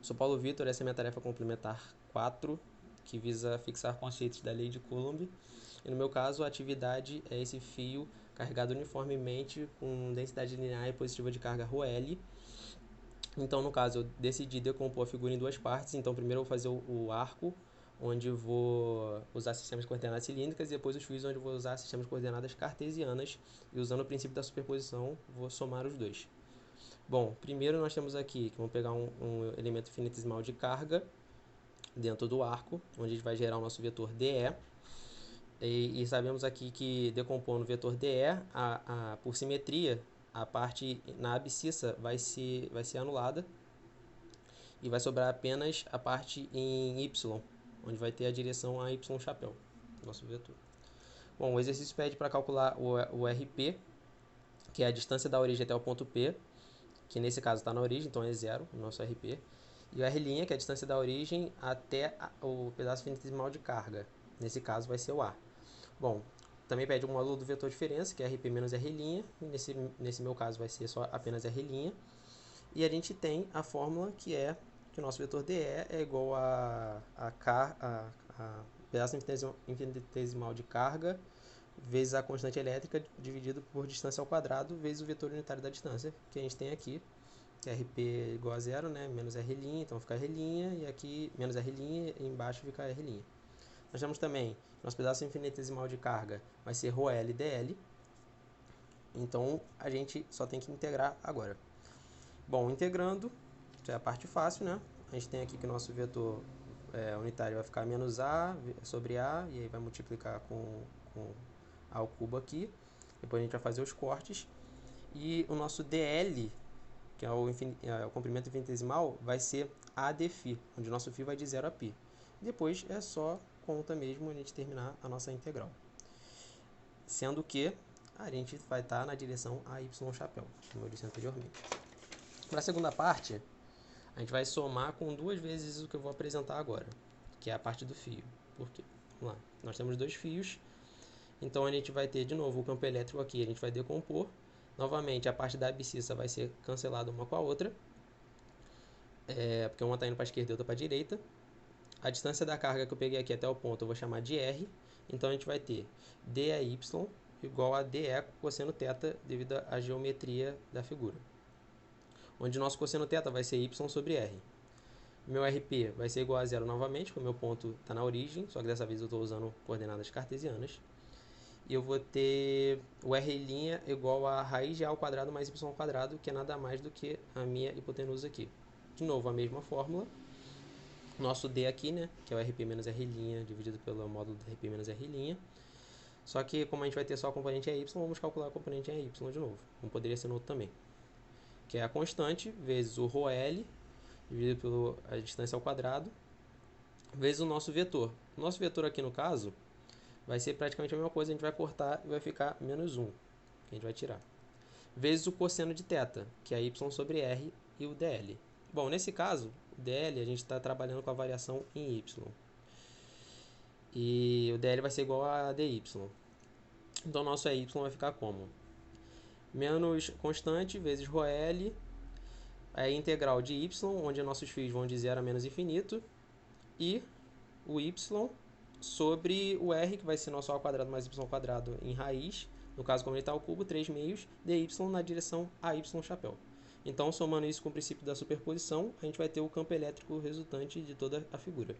Sou Paulo Vitor, essa é a minha tarefa complementar 4, que visa fixar conceitos da lei de Coulomb. E no meu caso, a atividade é esse fio carregado uniformemente com densidade linear e positiva de carga ρL. Então, no caso, eu decidi decompor a figura em duas partes. Então, primeiro eu vou fazer o arco, onde eu vou usar sistemas de coordenadas cilíndricas, e depois os fios, onde eu vou usar sistemas de coordenadas cartesianas. E usando o princípio da superposição, vou somar os dois. Bom, primeiro nós temos aqui que vamos pegar um elemento infinitesimal de carga dentro do arco, onde a gente vai gerar o nosso vetor DE. E sabemos aqui que decompondo o vetor DE, por simetria, a parte na abscissa vai ser anulada e vai sobrar apenas a parte em Y, onde vai ter a direção a Y chapéu, nosso vetor. Bom, o exercício pede para calcular o RP, que é a distância da origem até o ponto P, que nesse caso está na origem, então é 0, o nosso RP. E o R', que é a distância da origem até o pedaço infinitesimal de carga. Nesse caso vai ser o A. Bom, também pede o módulo do vetor diferença, que é RP menos R'. Nesse meu caso vai ser só apenas R'. E a gente tem a fórmula que é que o nosso vetor DE é igual a pedaço infinitesimal de carga vezes a constante elétrica dividido por distância ao quadrado vezes o vetor unitário da distância, que a gente tem aqui, que é RP igual a 0, né? Menos R', então fica R', e aqui menos R', e embaixo fica R'. Nós temos também, nosso pedaço infinitesimal de carga vai ser ρL dL, então a gente só tem que integrar agora. Bom, integrando, já é a parte fácil, né? A gente tem aqui que o nosso vetor unitário vai ficar menos A sobre A, e aí vai multiplicar com A ao cubo aqui. Depois a gente vai fazer os cortes. E o nosso DL, que é o comprimento infinitesimal, vai ser A de φ, onde o nosso φ vai de 0 a π. Depois é só conta mesmo a gente terminar a nossa integral. Sendo que a gente vai estar na direção AY chapéu, como eu disse anteriormente. Para a segunda parte, a gente vai somar com 2 vezes o que eu vou apresentar agora, que é a parte do fio. Por quê? Vamos lá. Nós temos 2 fios, então a gente vai ter de novo o campo elétrico aqui, a gente vai decompor. Novamente, a parte da abscissa vai ser cancelada uma com a outra, porque uma está indo para a esquerda e outra para a direita. A distância da carga que eu peguei aqui até o ponto eu vou chamar de R, então a gente vai ter DAY igual a DE cosseno θ devido à geometria da figura, onde nosso cosseno θ vai ser Y sobre R. Meu RP vai ser igual a 0 novamente, porque o meu ponto está na origem, só que dessa vez eu estou usando coordenadas cartesianas. E eu vou ter o R' igual a raiz de A ao quadrado mais Y ao quadrado, que é nada mais do que a minha hipotenusa aqui. De novo, a mesma fórmula. Nosso D aqui, né, que é o RP menos R' dividido pelo módulo do RP menos R'. Só que como a gente vai ter só a componente EY, vamos calcular a componente EY de novo. Como poderia ser no outro também. Que é a constante vezes o ρL dividido pela distância ao quadrado, vezes o nosso vetor. O nosso vetor aqui, no caso, vai ser praticamente a mesma coisa, a gente vai cortar e vai ficar menos 1, que a gente vai tirar. Vezes o cosseno de θ, que é y sobre r, e o dl. Bom, nesse caso, o dl a gente está trabalhando com a variação em y. E o dl vai ser igual a dy. Então, o nosso y vai ficar como? Menos constante vezes ρl, a integral de y, onde nossos fios vão de 0 a menos infinito, e o y sobre o r, que vai ser nosso a ao quadrado mais y ao quadrado em raiz, no caso como ele está ao cubo, 3 meios, dy na direção AY chapéu. Então, somando isso com o princípio da superposição, a gente vai ter o campo elétrico resultante de toda a figura.